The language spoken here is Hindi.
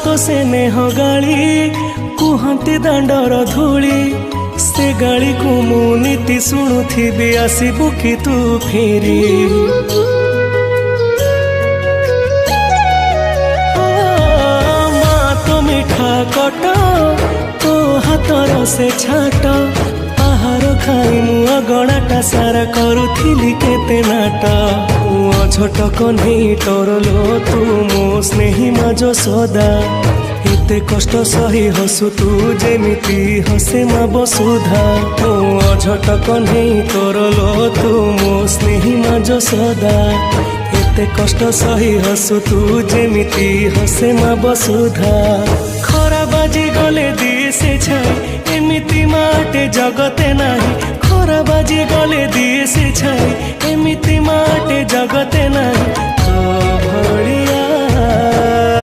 तो से नेह गाली कुहती दांडर धूली से गाली को मु नीति शुणुथी आसबु कि तू फेरी माँ तो मिठा कट तो हाथर से छाट आहार खाई मु अगणाटा सारा करुथिली केते नाट छोट कन्हई तोर लो तू मो स्नेही माज सदा एते कष्ट सही हसु तू जेमिति हसे मा बसुधा मो झट कन्हई तोर लो तू मो स्नेही माज सदा एते कष्ट सही हसु तू जेमिति हसे मा बसुधा खरा बाजी गले दिए से छाई एमिति माटे जगते नाही खरा बाजी गले दिए से छाई एमिति माटे जगते नाही तो भड़िया